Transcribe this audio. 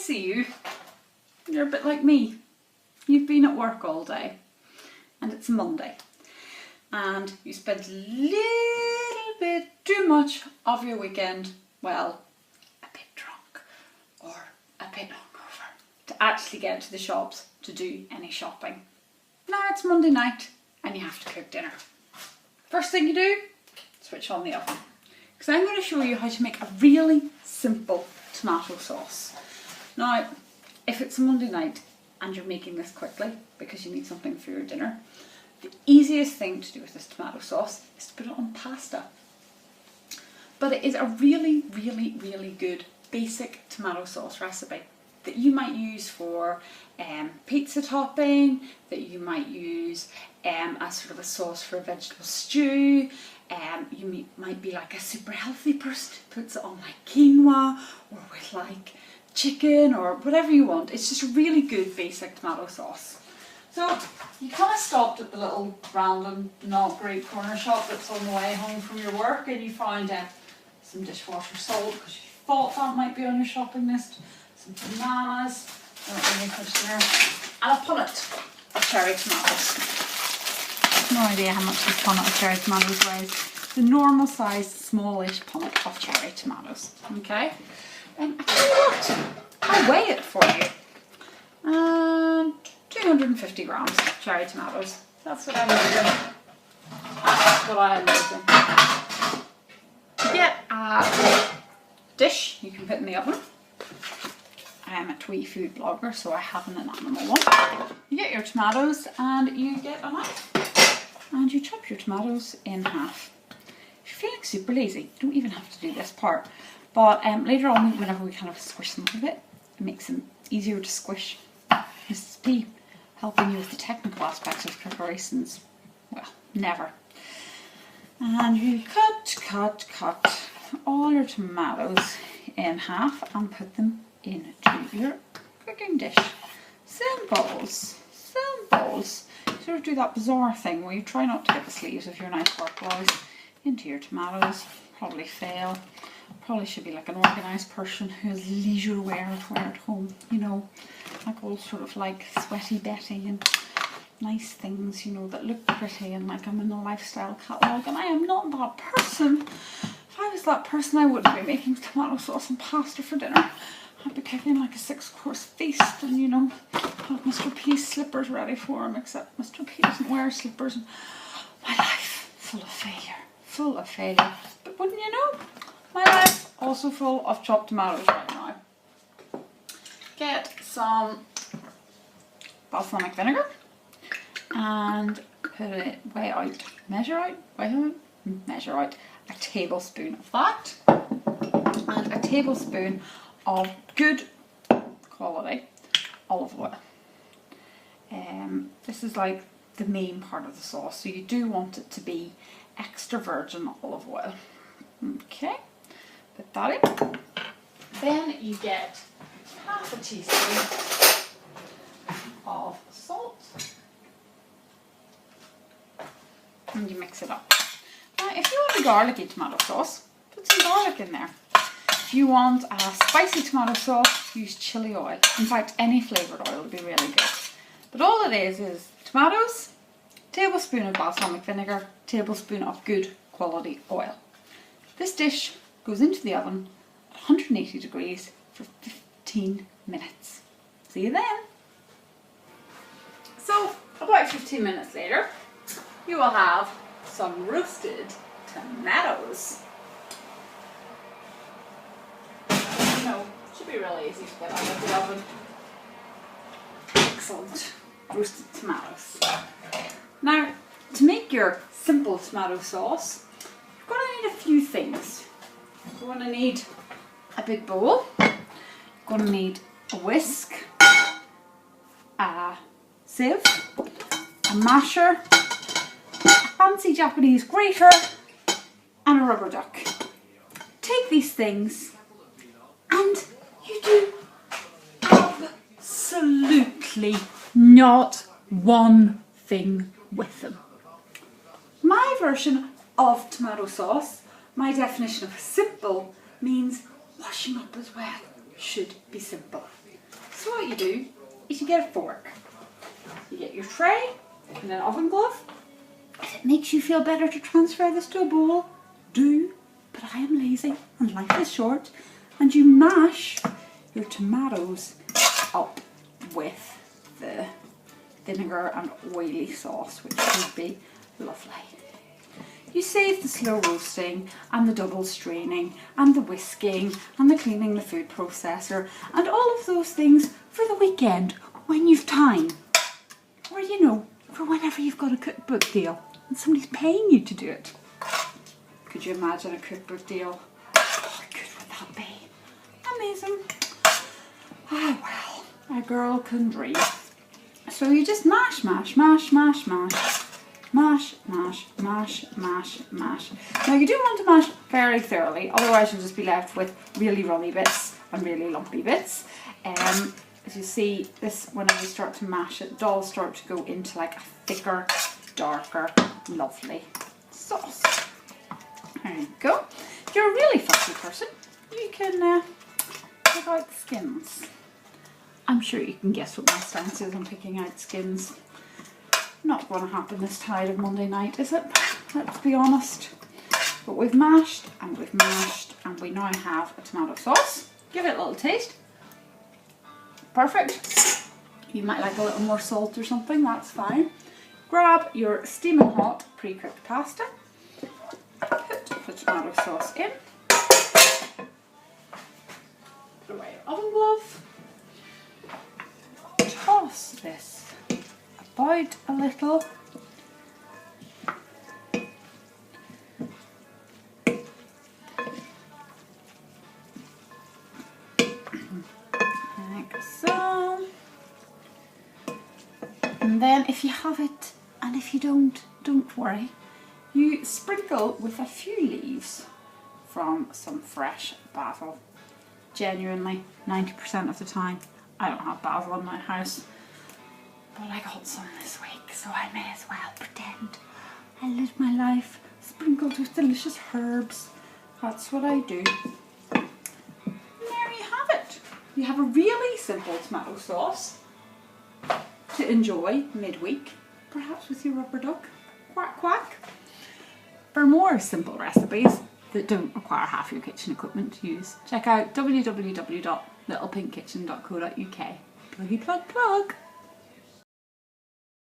see you, you're a bit like me. You've been at work all day and it's Monday and you spent a little bit too much of your weekend, well, a bit drunk or a bit hungover to actually get to the shops to do any shopping. Now it's Monday night and you have to cook dinner. First thing you do, switch on the oven. Because I'm going to show you how to make a really simple tomato sauce. Now, if it's a Monday night and you're making this quickly because you need something for your dinner, the easiest thing to do with this tomato sauce is to put it on pasta. But it is a really, really, really good basic tomato sauce recipe that you might use for pizza topping, that you might use as sort of a sauce for a vegetable stew. You might be like a super healthy person who puts it on like quinoa or with like chicken or whatever you want. It's just a really good basic tomato sauce. So you kind of stopped at the little random not great corner shop that's on the way home from your work and you found some dishwasher salt because you thought that might be on your shopping list, some bananas, and a punnet of cherry tomatoes. No idea how much this punnet of cherry tomatoes weighs. The normal size, smallish punnet of cherry tomatoes. Okay? And I tell you what, I'll weigh it for you. 250 grams of cherry tomatoes. That's what I'm using. That's what I am using. To get a dish you can put in the oven. I am a twee food blogger, so I have an animal one. You get your tomatoes and you get a knife. And you chop your tomatoes in half. If you're feeling super lazy, you don't even have to do this part. But later on, whenever we kind of squish them a bit, it makes them easier to squish. Mrs. P helping you with the technical aspects of preparations. Well, never. And you cut all your tomatoes in half and put them into your cooking dish. Simples. Sort of do that bizarre thing where you try not to get the sleeves of your nice work clothes into your tomatoes. Probably fail. Probably should be like an organised person who has leisure wear at home, you know, like all sort of like sweaty Betty and nice things, you know, that look pretty and like I'm in a lifestyle catalogue, and I am not that person. If I was that person, I wouldn't be making tomato sauce and pasta for dinner. I'd be cooking like a 6-course feast and, you know, have Mr. P's slippers ready for him, except Mr. P doesn't wear slippers and my life full of failure. But wouldn't you know, my life also full of chopped tomatoes right now. Get some balsamic vinegar and measure out a tablespoon of that and a tablespoon of good quality olive oil. This is like the main part of the sauce, so you do want it to be extra virgin olive oil. Okay, put that in. Then you get half a teaspoon of salt and you mix it up. Now if you want a garlicky tomato sauce, put some garlic in there. If you want a spicy tomato sauce, use chili oil. In fact, any flavoured oil would be really good. But all it is tomatoes, tablespoon of balsamic vinegar, tablespoon of good quality oil. This dish goes into the oven at 180 degrees for 15 minutes. See you then. So about 15 minutes later, you will have some roasted tomatoes. You know, should be really easy to get out of the oven. Excellent roasted tomatoes. Now, to make your simple tomato sauce, you're going to need a few things. You're going to need a big bowl. You're going to need a whisk, a sieve, a masher, a fancy Japanese grater, and a rubber duck. Take these things and you do absolutely not one thing with them. My version of tomato sauce, my definition of simple, means washing up as well should be simple. So what you do is you get a fork, you get your tray and an oven glove. If it makes you feel better to transfer this to a bowl, do, but I am lazy and life is short, and you mash your tomatoes up with the vinegar and oily sauce, which would be lovely. You save the slow roasting and the double straining and the whisking and the cleaning the food processor and all of those things for the weekend when you've time. Or, you know, for whenever you've got a cookbook deal and somebody's paying you to do it. Could you imagine a cookbook deal? How good would that be? Amazing. Ah, well, a girl can dream. So you just mash, mash, mash, mash, mash. Mash, mash, mash, mash, mash. Now you do want to mash very thoroughly, otherwise you'll just be left with really runny bits and really lumpy bits. As you see, this, whenever you start to mash it, does start to go into like a thicker, darker, lovely sauce. There you go. If you're a really fussy person, you can pick out the skins. I'm sure you can guess what my stance is on picking out skins. Not going to happen this tide of Monday night, is it? Let's be honest. But we've mashed and we've mashed and we now have a tomato sauce. Give it a little taste. Perfect. You might like a little more salt or something, that's fine. Grab your steaming hot pre-cooked pasta. Put the tomato sauce in. Put away your oven glove. Toss this about a little. Like so. And then if you have it, and if you don't worry. You sprinkle with a few leaves from some fresh basil. Genuinely, 90% of the time, I don't have basil in my house. But I got some this week, so I may as well pretend I live my life sprinkled with delicious herbs. That's what I do. And there you have it. You have a really simple tomato sauce to enjoy midweek, perhaps with your rubber duck. Quack quack. For more simple recipes that don't require half your kitchen equipment to use, check out www.littlepinkkitchen.co.uk. Pluggy plug plug.